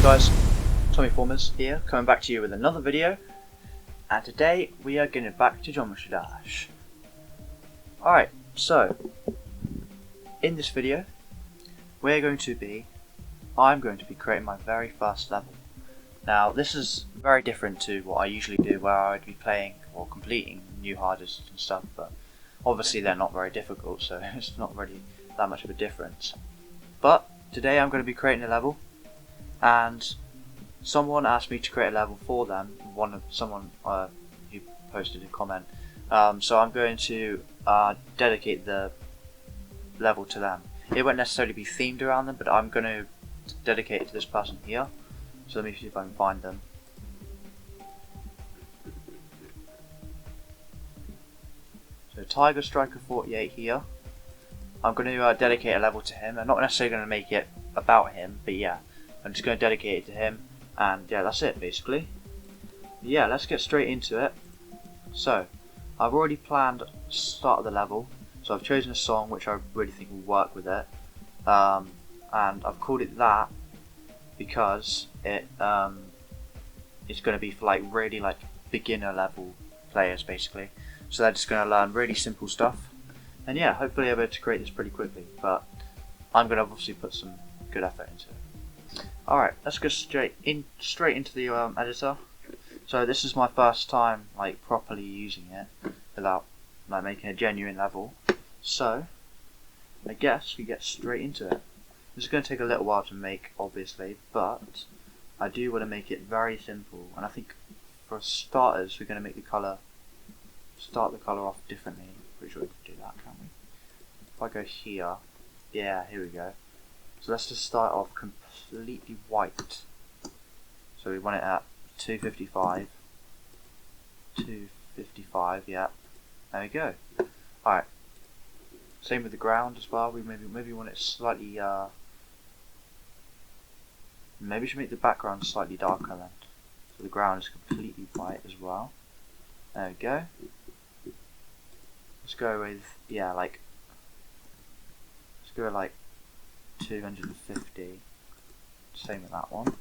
Hey guys, Tommy Formers here, coming back to you with another video, and today we are getting back to Geometry Dash. Alright, so in this video I'm going to be creating my very first level. Now this is very different to what I usually do, where I'd be playing or completing new hardest and stuff, but obviously they're not very difficult, so it's not really that much of a difference. But today I'm going to be creating a level, and someone asked me to create a level for them. Someone who posted a comment. So I'm going to dedicate the level to them. It won't necessarily be themed around them, but I'm going to dedicate it to this person here. So let me see if I can find them. So Tiger Striker 48 here. I'm going to dedicate a level to him. I'm not necessarily going to make it about him, but yeah, I'm just going to dedicate it to him. And yeah, that's it basically. Yeah, let's get straight into it. So, I've already planned the start of the level. So I've chosen a song which I really think will work with it. And I've called it that because it's going to be for like really like beginner level players basically. So they're just going to learn really simple stuff. And yeah, hopefully I'll be able to create this pretty quickly. But I'm going to obviously put some good effort into it. Alright, let's go straight into the editor. So this is my first time like properly using it without like making a genuine level. So I guess we get straight into it. This is going to take a little while to make, obviously, but I do want to make it very simple. And I think for starters, we're going to make the color start the color off differently. Pretty sure we can do that, can't we? If I go here, yeah, here we go. So let's just start off completely white. So we want it at 255. 255, yeah. There we go. Alright. Same with the ground as well. We maybe want it slightly maybe we should make the background slightly darker then. So the ground is completely white as well. There we go. Let's go with let's go with like 250. Same with that one.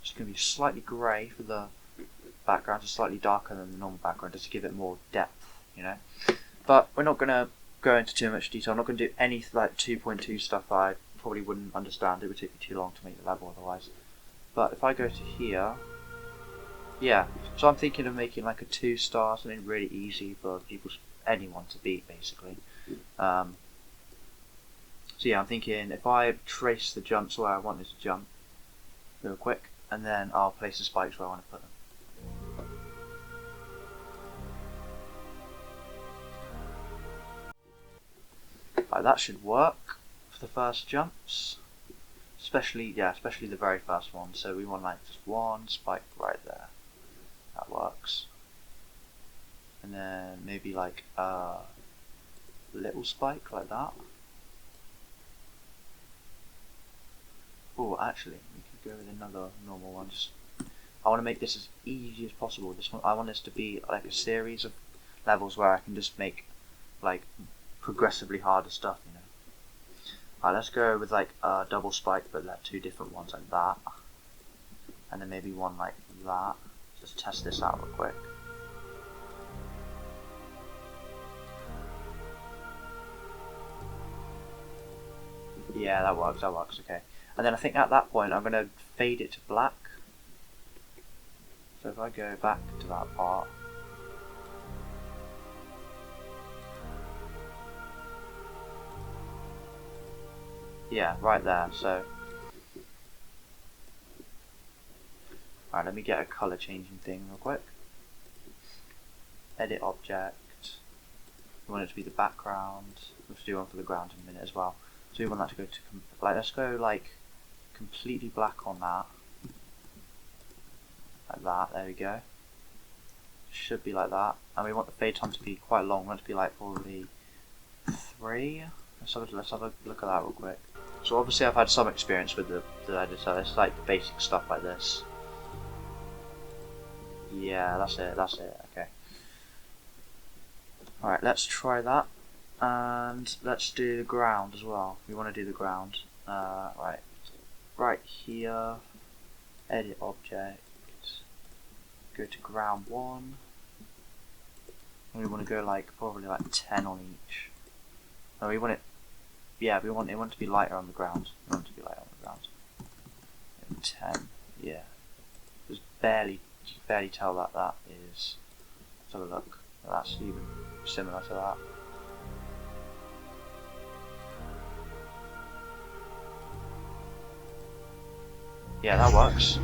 It's going to be slightly grey for the background, so slightly darker than the normal background, just to give it more depth, you know. But we're not going to go into too much detail. I'm not going to do any like 2.2 stuff. I probably wouldn't understand. It would take me too long to make the level otherwise. But if I go to here, yeah. So I'm thinking of making like a 2-star, something really easy for anyone to beat, basically. So yeah, I'm thinking if I trace the jumps where I want it to jump real quick, and then I'll place the spikes where I want to put them. Right, that should work for the first jumps, especially the very first one. So we want like just one spike right there. That works. And then maybe like a little spike like that. Oh, actually, we could go with another normal one. I want to make this as easy as possible. I want this to be like a series of levels where I can just make like progressively harder stuff, you know. Alright, let's go with like a double spike, but like 2 different ones like that, and then maybe one like that. Just test this out real quick. Yeah, that works, okay. And then I think at that point I'm going to fade it to black. So if I go back to that part, yeah, right there. So alright, let me get a color changing thing real quick. Edit object. We want it to be the background. We'll do one for the ground in a minute as well. So we want that to go to let's go like completely black on that. Like that, there we go. Should be like that. And we want the fade time to be quite long. We want it to be like probably 3. Let's have a look at that real quick. So obviously I've had some experience with the editor. It's like the basic stuff like this. Yeah, that's it, okay. Alright, let's try that. And let's do the ground as well. We want to do the ground. Right, right here, edit object, go to ground 1, and we want to go like probably like 10 on each. No, we want it, yeah, we want it to be lighter on the ground. We want it to be lighter on the ground. And 10, yeah. Just barely, you can barely tell that that is. Let's have a look. That's even similar to that. Yeah, that works.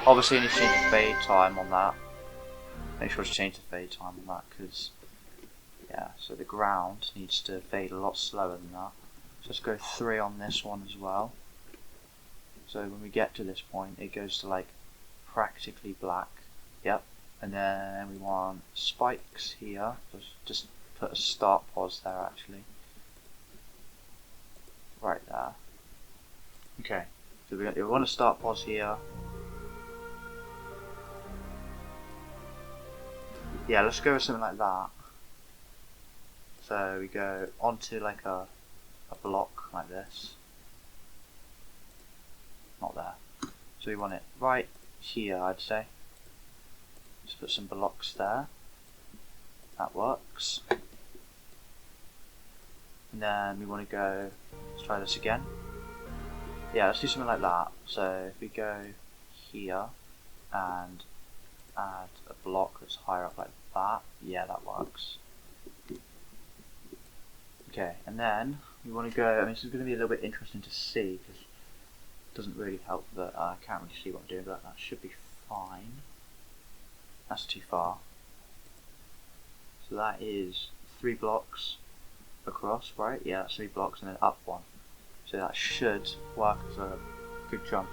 Obviously, you need to change the fade time on that. Make sure to change the fade time on that, because yeah, so the ground needs to fade a lot slower than that. So let's go 3 on this one as well. So when we get to this point, it goes to like practically black. Yep. And then we want spikes here. Just put a start pause there actually. Right there. Okay. So we want to start pause here. Yeah, let's go with something like that. So we go onto like a block like this. Not there. So we want it right here, I'd say. Just put some blocks there. That works. And then we want to go, let's try this again. Yeah, let's do something like that. So if we go here and add a block that's higher up like that, yeah, that works. Okay, and then we want to go, I mean, this is going to be a little bit interesting to see because it doesn't really help that I can't really see what I'm doing, but that should be fine. That's too far. So that is 3 blocks across, right? Yeah, that's 3 blocks and then up 1. So that should work as a good jump.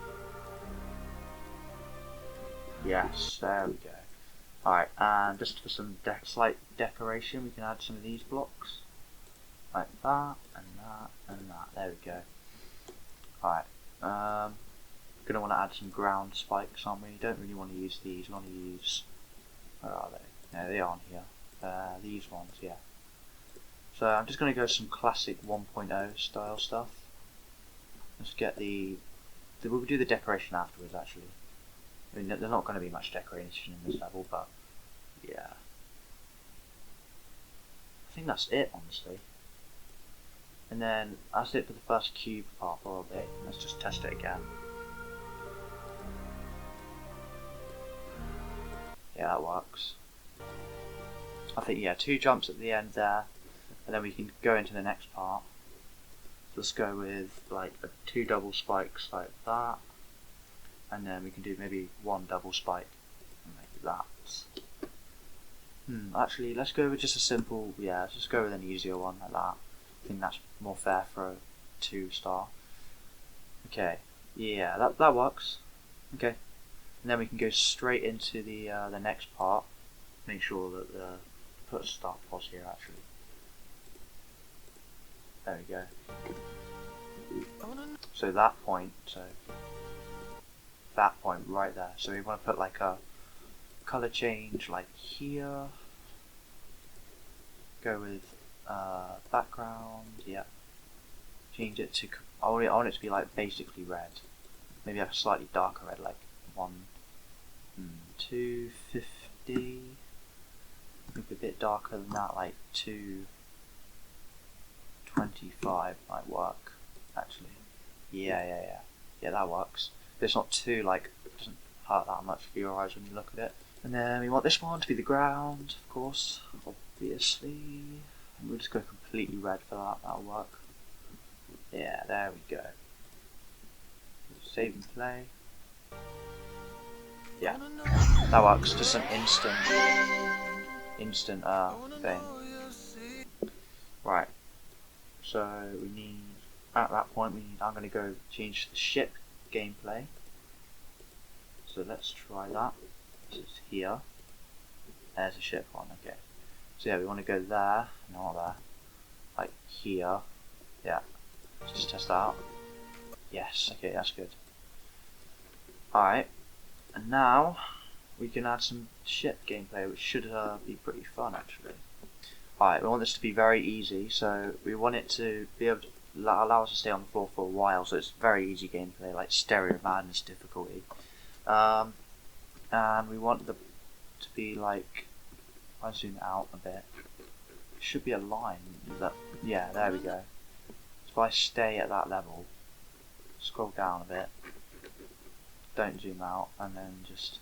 Yes, there we go. Alright, and just for some slight decoration, we can add some of these blocks. Like that, and that, and that. There we go. Alright, gonna want to add some ground spikes, aren't we? Don't really want to use these, we want to use... Where are they? No, they aren't here. These ones, yeah. So I'm just going to go some classic 1.0 style stuff. Let's get we'll do the decoration afterwards actually. I mean, there's not going to be much decoration in this level, but yeah. I think that's it, honestly. And then that's it for the first cube part probably. Let's just test it again. Yeah, that works. I think, yeah, 2 jumps at the end there, and then we can go into the next part. Let's go with like 2 double spikes like that, and then we can do maybe 1 double spike and make that. Actually, let's go with just a simple, yeah, let's just go with an easier one like that. I think that's more fair for a 2-star. Okay, yeah, that works. Okay, and then we can go straight into the next part. Make sure that put a start pause here actually. There we go. So that point right there. So we want to put like a color change like here. Go with background, yeah. Change it to, I want it to be like basically red. Maybe a slightly darker red, like 250. Maybe a bit darker than that, like 225 might work, actually. Yeah, that works. But it's not too, like, it doesn't hurt that much for your eyes when you look at it. And then we want this one to be the ground, of course, obviously. And we'll just go completely red for that, that'll work. Yeah, there we go. Save and play. Yeah, that works, just an instant thing. Right, so we need, at that point I'm going to go change the ship gameplay. So let's try that. So it's here. There's a ship one, okay. So yeah, we want to go there, not there. Like here. Yeah. Let's just test that out. Yes, okay, that's good. Alright, and now we can add some ship gameplay, which should be pretty fun actually. Alright, we want this to be very easy, so we want it to be able to allow us to stay on the floor for a while, so it's very easy gameplay, like stereo madness difficulty. And we want the to be like, if I zoom out a bit, it should be a line. Yeah, there we go. So if I stay at that level, scroll down a bit, don't zoom out, and then just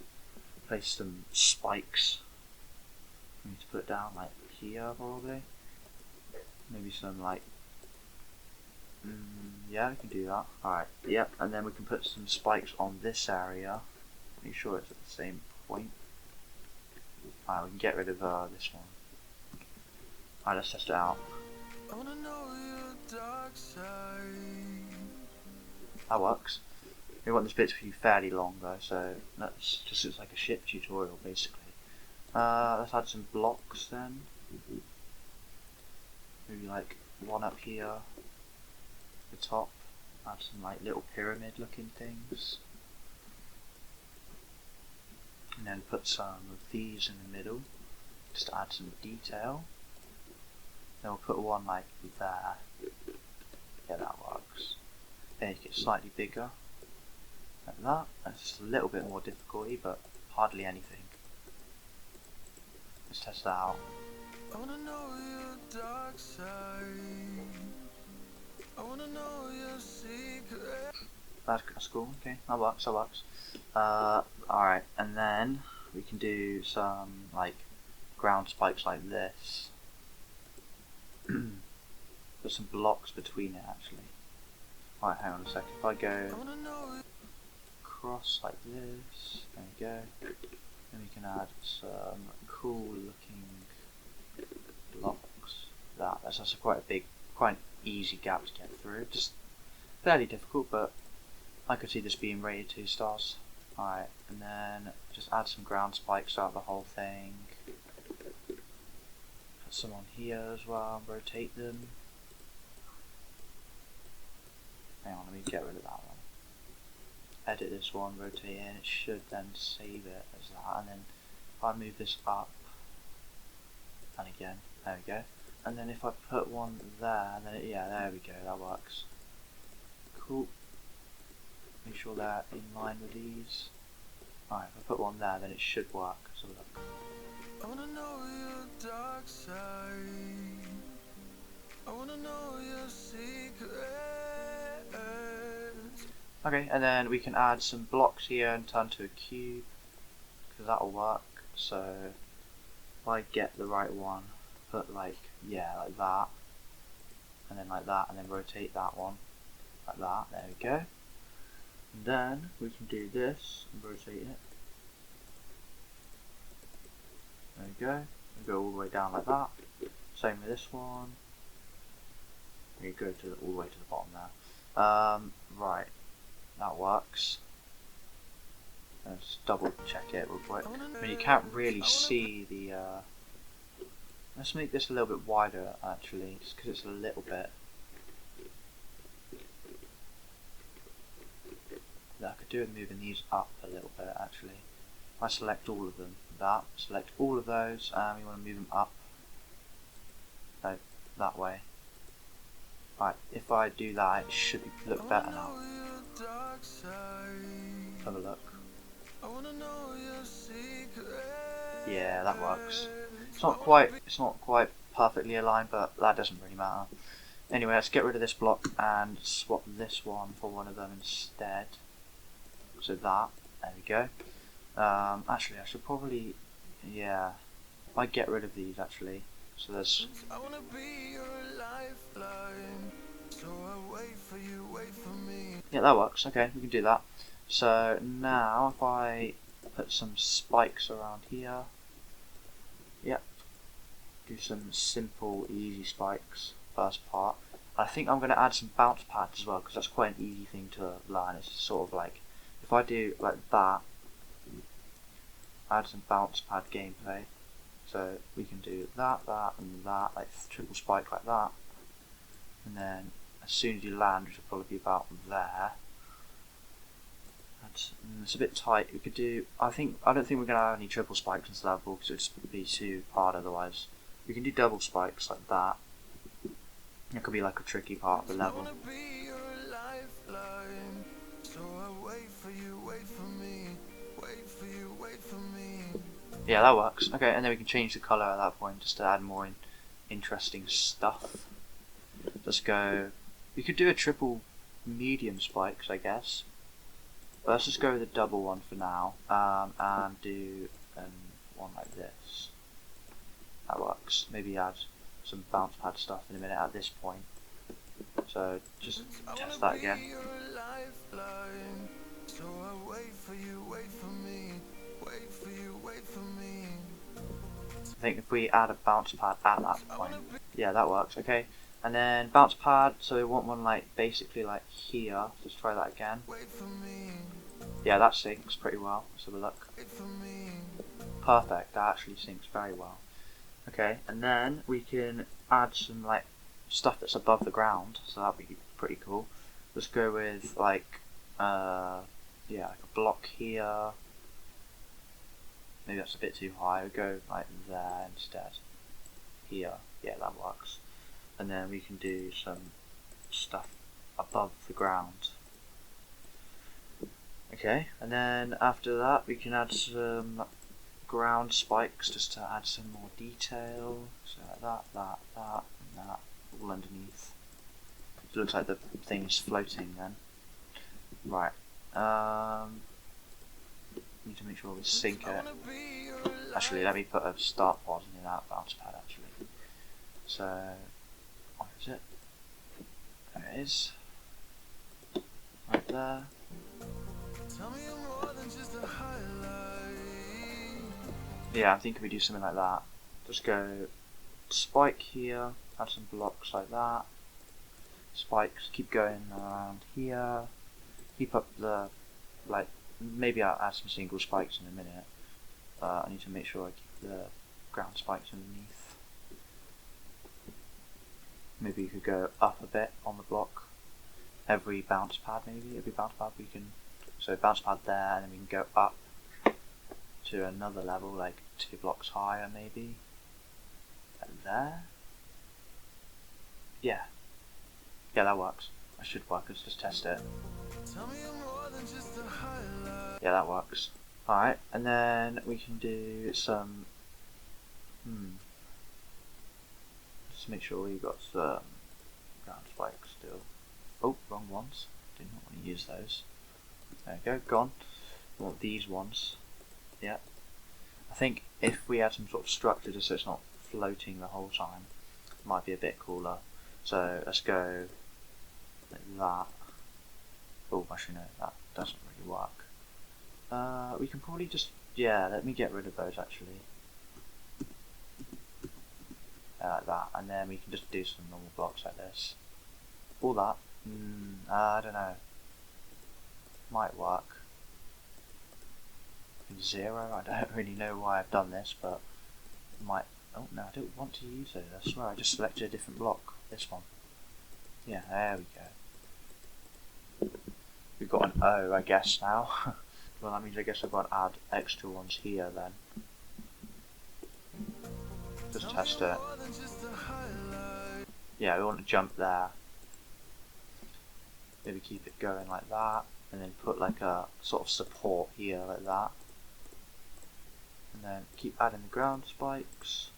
place some spikes. We need to put it down like here probably. Maybe some like, yeah, we can do that. Alright, yep, and then we can put some spikes on this area. Make sure it's at the same point. Alright, we can get rid of this one. Alright, let's test it out. That works. We want this bit to be fairly long though, so that's just looks like a ship tutorial basically. Let's add some blocks then. Maybe like one up here, the top. Add some like little pyramid looking things. And then put some of these in the middle, just to add some detail. Then we'll put one like there. Yeah, that works. Then you get slightly bigger, like that. That's just a little bit more difficulty, but hardly anything. Let's test that out. I wanna know your dark side. I wanna know your secret. That's cool. Okay, that works. That works. Alright, and then we can do some like ground spikes like this. Put some blocks between it actually. Alright, hang on a second. If I go across like this, there we go. Then we can add some cool looking blocks. That's also quite an easy gap to get through. Just fairly difficult, but I could see this being rated 2 stars. Alright, and then just add some ground spikes throughout the whole thing. Put some on here as well, rotate them. Hang on, let me get rid of that one. Edit this one, rotate it, and it should then save it as that. And then if I move this up, and again, there we go. And then if I put one there, then yeah, there we go, that works. Cool. Make sure they're in line with these. Alright, if I put one there, then it should work. So look. I wanna know your dark side. I wanna know your secrets. Okay, and then we can add some blocks here and turn to a cube, because that'll work. So if I get the right one, put like, yeah, like that, and then like that, and then rotate that one like that. There we go. And then we can do this and rotate it. There we go. And go all the way down like that. Same with this one. And you go to all the way to the bottom there. Right, that works. Let's double check it real quick. I mean, you can't really see the. Let's make this a little bit wider actually, just because it's a little bit. I could do with moving these up a little bit actually. If I select all of them, select all of those, and we want to move them up. No, that way. Right, if I do that, it should look better now. Have a look. Yeah, that works. It's not quite perfectly aligned, but that doesn't really matter. Anyway, let's get rid of this block and swap this one for one of them instead. So that, there we go. Actually, I should probably, yeah, if I get rid of these actually. So there's. I wanna be your lifeline, so I wait for you, wait for me. Yeah, that works. Okay, we can do that. So now if I put some spikes around here, yep, do some simple, easy spikes. First part. I think I'm going to add some bounce pads as well, because that's quite an easy thing to learn. It's sort of like, if I do like that, add some bounce pad gameplay. So we can do that, and that, like triple spike like that. And then as soon as you land, which will probably be about there. It's a bit tight. We could do. I don't think we're going to have any triple spikes in this level because it would be too hard otherwise. We can do double spikes like that. It could be like a tricky part of the level. Yeah, that works. Okay, and then we can change the colour at that point just to add more interesting stuff. Let's go. We could do a triple medium spikes, I guess. But let's just go with a double one for now, and do one like this. That works. Maybe add some bounce pad stuff in a minute at this point. So just test that again. I think if we add a bounce pad at that point, yeah, that works. Okay, and then bounce pad. So we want one like basically like here. Let's try that again. Yeah, that syncs pretty well. Let's have a look. Perfect. That actually syncs very well. Okay, and then we can add some like stuff that's above the ground, so that'd be pretty cool. Let's go with like yeah, like a block here. Maybe that's a bit too high. We'll go like there instead. Here, yeah, that works. And then we can do some stuff above the ground. Okay, and then after that we can add some ground spikes just to add some more detail. So like that, and that, all underneath. It looks like the thing's floating then. Right. Need to make sure we sync it. Actually, let me put a start pause in that bounce pad actually. So, where is it? There it is. Right there. Yeah, I'm thinking we do something like that. Just go spike here, add some blocks like that. Spikes, keep going around here. Keep up the, like, maybe I'll add some single spikes in a minute. I need to make sure I keep the ground spikes underneath. Maybe you could go up a bit on the block. Every bounce pad maybe, every bounce pad we can, so bounce pad there, and then we can go up to another level, like 2 blocks higher maybe. And there. Yeah. Yeah, that works. That should work, let's just test it. Yeah, that works. Alright, and then we can do some just make sure we got some ground spikes still. Oh, wrong ones. Did not want to use those. There we go, gone. We want these ones. Yeah. I think if we add some sort of structure just so it's not floating the whole time, it might be a bit cooler. So let's go like that. Oh, actually no, that doesn't really work. We can probably just, yeah, let me get rid of those actually. Like that, and then we can just do some normal blocks like this. All that, I don't know. Might work. 0, I don't really know why I've done this, but might. Oh no, I don't want to use those. I swear I just selected a different block. This one. Yeah, there we go. We've got an O, I guess now. Well, that means I guess I've got to add extra ones here then. Just test it. Yeah, we want to jump there. Maybe keep it going like that, and then put like a sort of support here like that. And then keep adding the ground spikes.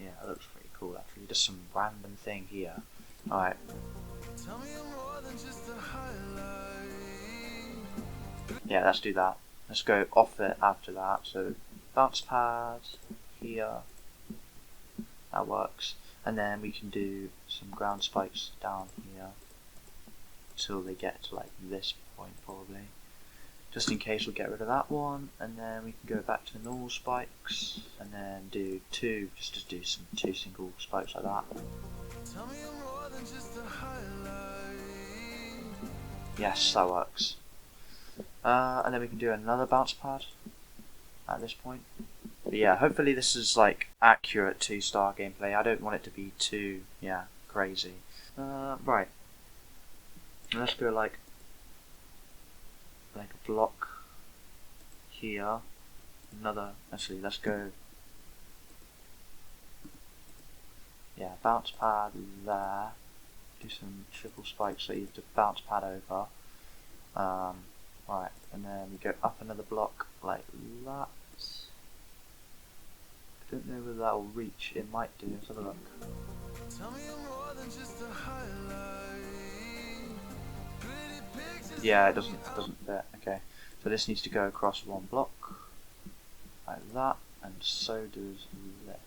Yeah, it looks pretty cool actually. Just some random thing here. Alright. Yeah, let's do that. Let's go off it after that. So bounce pad here. That works. And then we can do some ground spikes down here until they get to like this point probably. Just in case we'll get rid of that one, and then we can go back to normal spikes and then do 2, just to do some 2 single spikes like that. Yes, that works. And then we can do another bounce pad at this point. But yeah, hopefully this is like accurate 2-star gameplay. I don't want it to be too, crazy. Right. Let's go like a block here. Another, actually let's go, yeah, bounce pad there. Do some triple spikes so you have to bounce pad over. Right, and then we go up another block like that. I don't know whether that will reach. It might do. Let's have a look. Yeah, it doesn't fit. Okay, so this needs to go across one block like that, and so does this.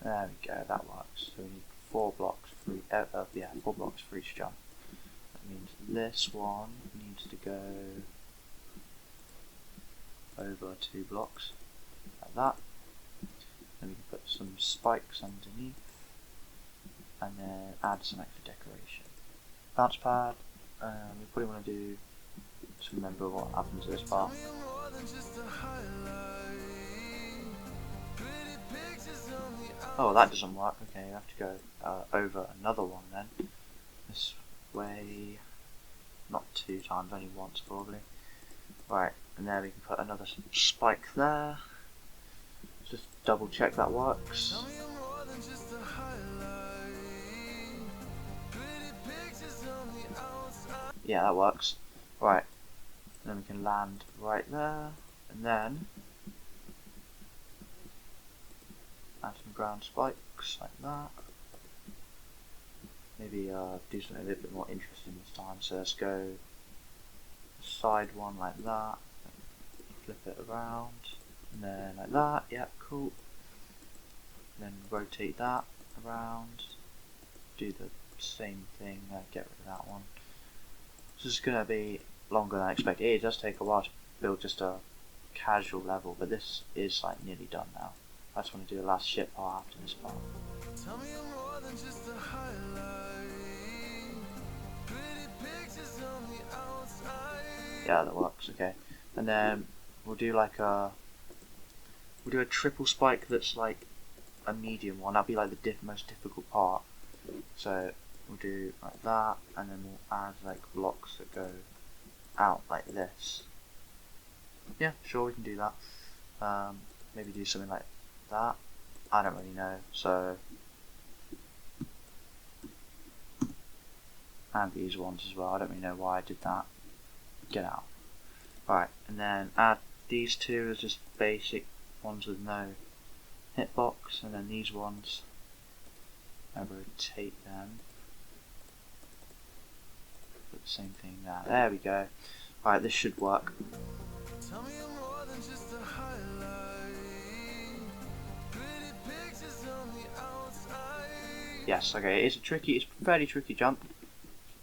There we go. That works. So we need 4 blocks for yeah, 4 blocks for each jump. That means this one needs to go over 2 blocks like that. Then we can put some spikes underneath, and then add some extra decoration. Bounce pad. We probably want to do. Just remember what happens to this part. Oh, that doesn't work. Okay, you have to go over another one then. This way, not 2 times, only once probably. Right, and there we can put another spike there. Just double check that works. Yeah, that works. Right, then we can land right there, and then add some ground spikes like that. Maybe do something a little bit more interesting this time. So let's go side one like that, flip it around, and then like that. Yeah, cool. And then rotate that around. Do the same thing. Get rid of that one. This is gonna be longer than I expected. It does take a while to build just a casual level, but this is like nearly done now. I just want to do the last ship part after this part. Yeah, that works. Okay, and then we'll do like a triple spike that's like a medium one. That'll be like the most difficult part. So we'll do like that, and then we'll add like blocks that go out like this. Yeah, sure, we can do that. Maybe do something like that. I don't really know. So, and these ones as well. I don't really know why I did that. Get out. Right, and then add these 2 as just basic ones with no hitbox, and then these ones. I rotate them. Put the same thing there. There we go. Right, this should work. Yes, okay, it's a fairly tricky jump.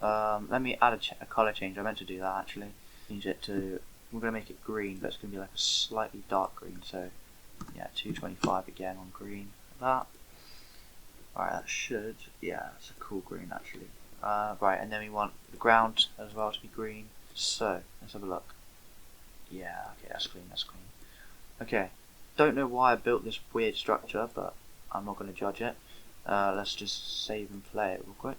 Let me add a colour change. I meant to do that actually. Change it to, we're going to make it green, but it's going to be like a slightly dark green. So, yeah, 225 again on green. Like that. Alright, that should, yeah, it's a cool green actually. Right, and then we want the ground as well to be green. So, let's have a look. Yeah, okay, that's clean, that's clean. Okay, don't know why I built this weird structure, but I'm not going to judge it. Let's just save and play it real quick.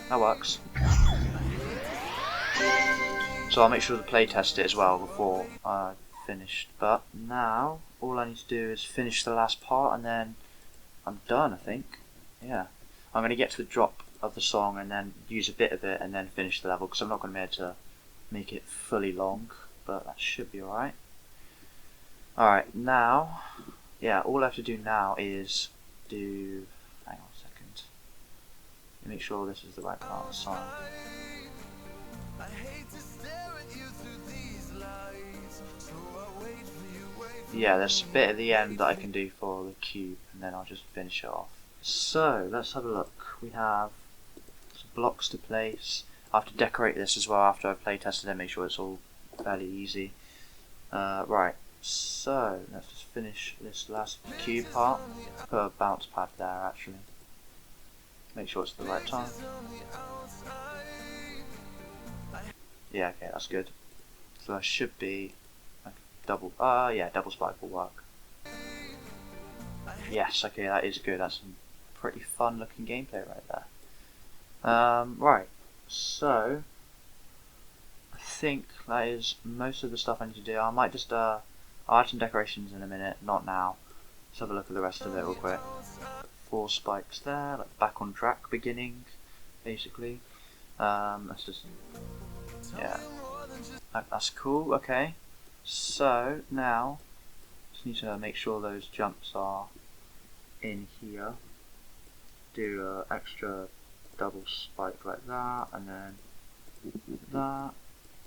That works. So I'll make sure to play test it as well before I finished. But now all I need to do is finish the last part, and then I'm done, I think. Yeah, I'm going to get to the drop of the song and then use a bit of it and then finish the level, because I'm not going to be able to make it fully long, but that should be alright. Alright, now, yeah, all I have to do now is do, hang on a second, make sure this is the right part of the song. Yeah, there's a bit at the end that I can do for the cube, and then I'll just finish it off. So, let's have a look. We have some blocks to place. I have to decorate this as well after I've play tested it, make sure it's all fairly easy. Right, so let's just finish this last cube part. Put a bounce pad there actually. Make sure it's the right time. Yeah, okay, that's good. So there should be like double, yeah, double spike will work. Yes, okay, that is good. That's some pretty fun looking gameplay right there. Right, so I think that is most of the stuff I need to do. I might just I'll add some decorations in a minute, not now. Let's have a look at the rest of it real quick. 4 spikes there, like back on track beginning, basically. Let's just, yeah, that's cool. Okay, so now just need to make sure those jumps are in here. Do an extra double spike like that, and then that.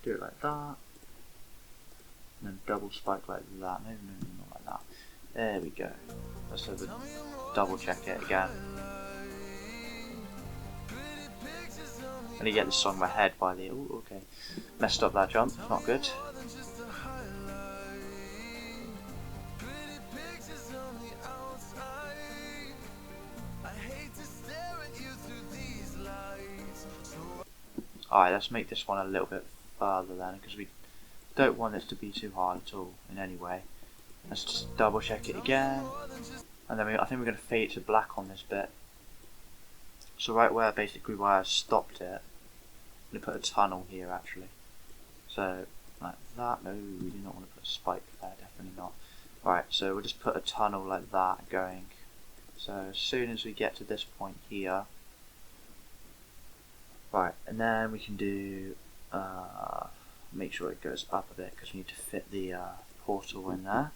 Do it like that, and then double spike like that. No, not like that. There we go. Let's have a double check it again. I'm gonna get this song in my head by the. Ooh, okay. Messed up that jump. Not good. Alright, let's make this one a little bit further then, because we don't want this to be too hard at all in any way. Let's just double check it again, and then I think we're going to fade it to black on this bit. So right where basically where I stopped it, I'm going to put a tunnel here actually. So like that. No, we do not want to put a spike there, definitely not. Right, so we'll just put a tunnel like that going. So as soon as we get to this point here, right, and then we can do make sure it goes up a bit because we need to fit the portal in there.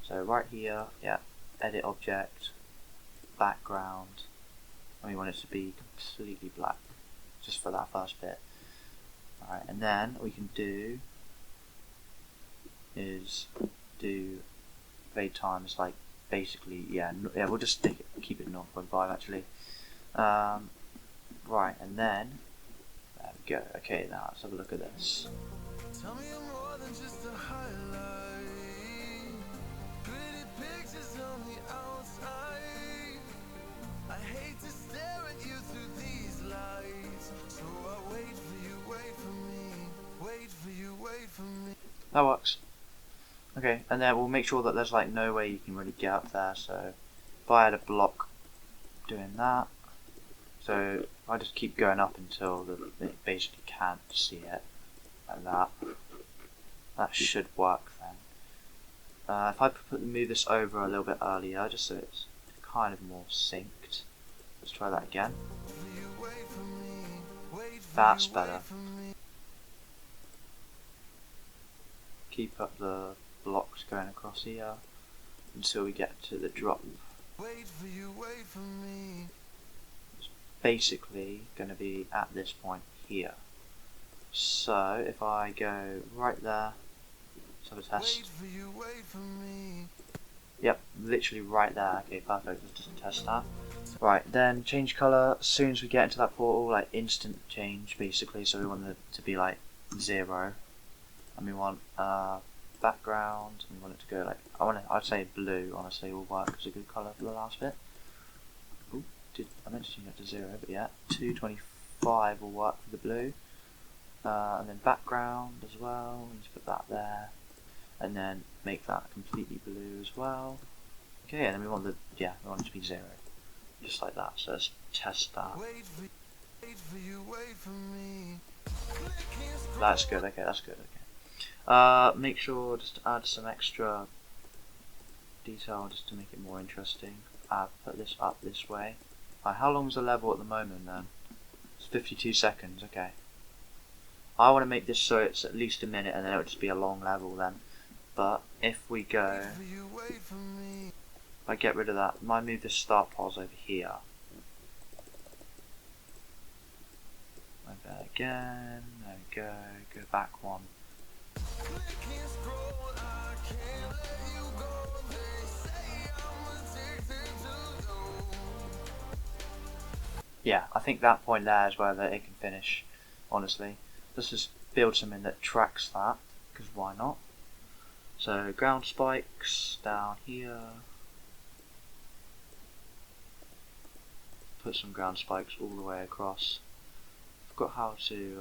So right here, yeah, edit object, background, and we want it to be completely black, just for that first bit. Alright, and then what we can do is do fade times like basically, yeah, we'll just keep it 0.5 actually. Right, and then there we go. Okay, now let's have a look at this. Tell me I'm more than just a highlight. Pretty pictures on the outside. I hate to stare at you through these lights. So I wait for you, wait for me. Wait for you, wait for me. That works. Okay, and then we'll make sure that there's like no way you can really get up there. So if I had a block doing that, so I just keep going up until it basically can't see it, like that. That should work then. If I move this over a little bit earlier, just so it's kind of more synced. Let's try that again. That's better. Keep up the blocks going across here until we get to the drop. Wait for you, wait for me. Basically going to be at this point here. So if I go right there, let's have a test. Wait for you, wait for me. Yep, literally right there. Okay, perfect. Let's just test that. Right, then change colour as soon as we get into that portal, like instant change basically. So we want it to be like 0, and we want background. And we want it to go like I'd say blue. Honestly, will work as a good colour for the last bit. I meant to change that to 0, but yeah, 225 will work for the blue. And then background as well, let's put that there. And then make that completely blue as well. Okay, and then we want it to be 0. Just like that, so let's test that. That's good, okay, that's good, okay. Make sure just to add some extra detail just to make it more interesting. Put this up this way. How long's the level at the moment then? It's 52 seconds, okay. I want to make this so it's at least a minute and then it would just be a long level then. But if we go, if I get rid of that, I might move the start pause over here. Like that again, there we go, go back one. Yeah, I think that point there is where it can finish, honestly. Let's just build something that tracks that, because why not? So ground spikes down here. Put some ground spikes all the way across. Forgot how to,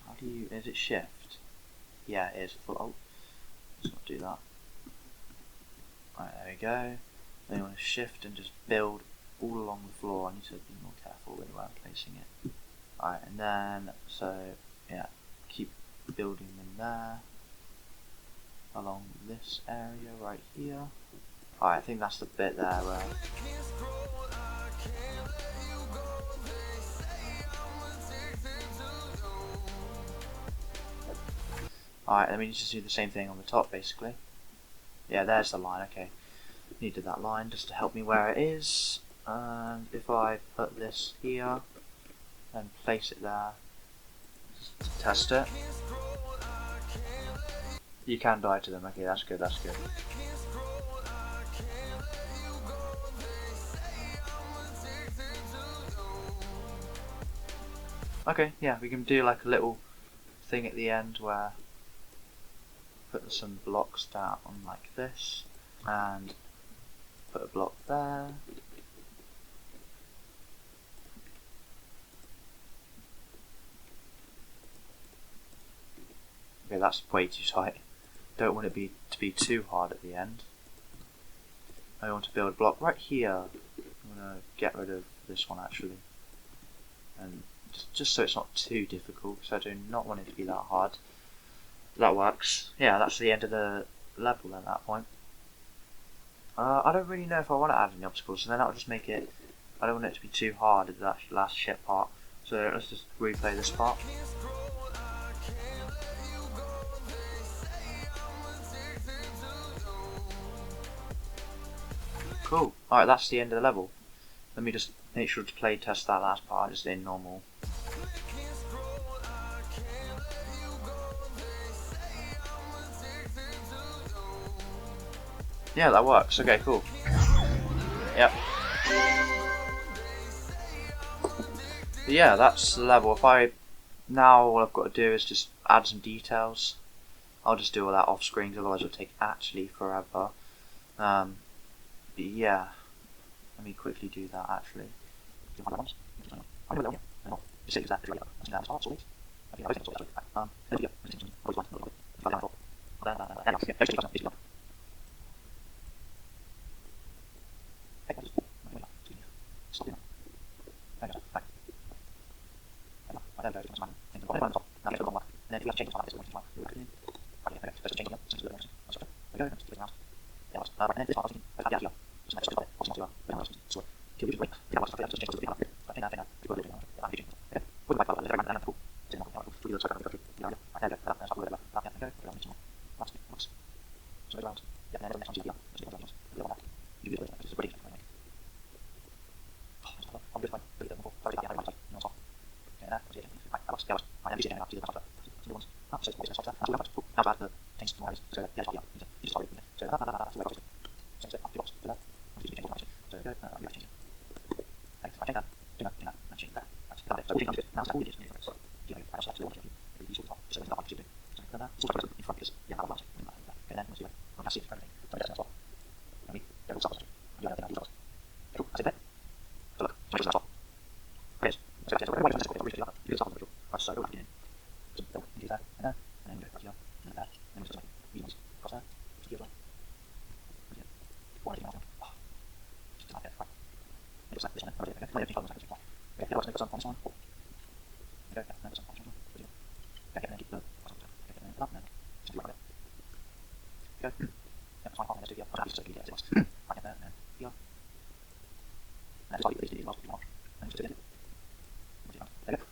how do you, is it shift? Yeah, it is. Oh, let's not do that. Right, there we go. Then you want to shift and just build all along the floor. I need to be more careful with where I'm placing it. Alright, and then, so, yeah, keep building them there. Along this area right here. Alright, I think that's the bit there where... Alright, then we need to do the same thing on the top basically. Yeah, there's the line, okay. Needed that line just to help me where it is. And if I put this here and place it there, just to test it. You can die to them, okay, that's good, that's good. Okay, yeah, we can do like a little thing at the end where put some blocks down like this and put a block there. Okay, that's way too tight. Don't want it to be too hard at the end. I want to build a block right here. I'm going to get rid of this one actually. And just so it's not too difficult, because I do not want it to be that hard. That works. Yeah, that's the end of the level then at that point. I don't really know if I want to add any obstacles, so then that'll just make it... I don't want it to be too hard at that last ship part. So let's just replay this part. Cool. Alright, that's the end of the level. Let me just make sure to play test that last part just in normal. Yeah, that works. Okay, cool. Yep. But yeah, that's the level. Now all I've got to do is just add some details. I'll just do all that off screen, otherwise it'll take actually forever. But yeah, let me quickly do that actually.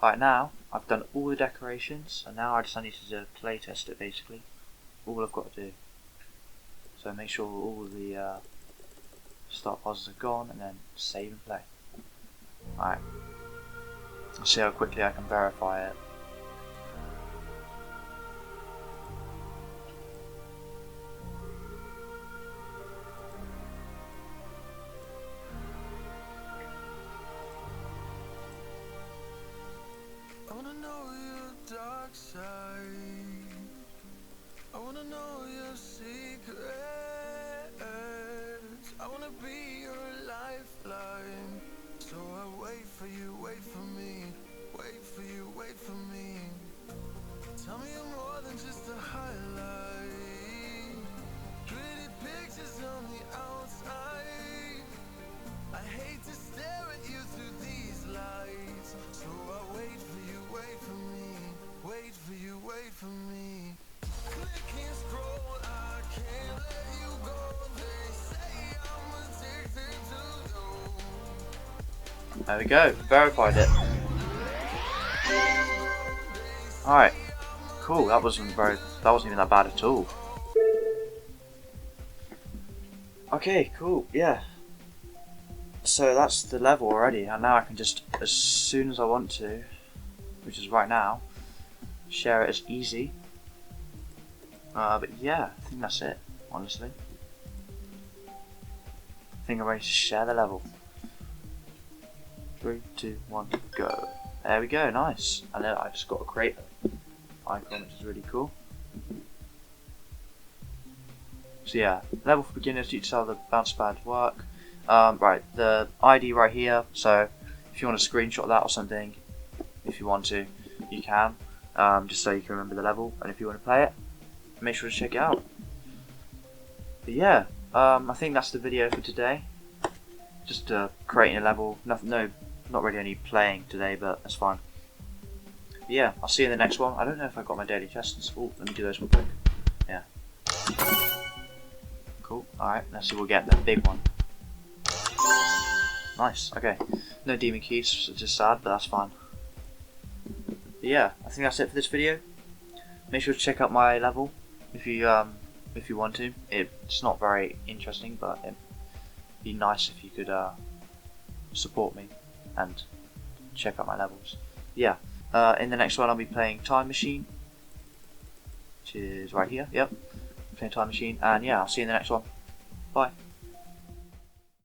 Right, now I've done all the decorations, and now I just need to play test it basically. All I've got to do. So make sure all the start pauses are gone, and then save and play. Alright. Let's see how quickly I can verify it. I wanna know your dark side. I wanna know your secrets. I wanna be your lifeline. So I wait for you, wait for me. Wait for you, wait for me. Tell me you're more than just a highlight. Pretty pictures on the outside. I hate to stare at you through these lights. So I wait for you, wait for me. Wait for you, wait from me. Click and scroll, I can't let you go. They say I'm addicted to you. There we go, verified it. Alright, cool, that wasn't even that bad at all. Okay, cool, yeah. So that's the level already, and now I can just, as soon as I want to, which is right now, share it as easy. But yeah, I think that's it, honestly. I think I'm ready to share the level. 3, 2, 1, go. There we go, nice. And then I just got a create icon, which is really cool. So yeah, level for beginners, teach how the bounce pad work. Right, the ID right here, so if you want to screenshot that or something, if you want to, you can, just so you can remember the level, and if you want to play it, make sure to check it out. But yeah, I think that's the video for today. Just creating a level, not really any playing today, but that's fine. But yeah, I'll see you in the next one. I don't know if I got my daily chests. Oh, let me do those real quick. Yeah. Cool, alright, let's see if we'll get the big one. Nice, okay. No demon keys, which is sad, but that's fine. But yeah, I think that's it for this video. Make sure to check out my level if you want to. It's not very interesting, but it'd be nice if you could support me and check out my levels. Yeah, in the next one I'll be playing Time Machine, which is right here. Yep, playing Time Machine, and yeah, I'll see you in the next one. Bye.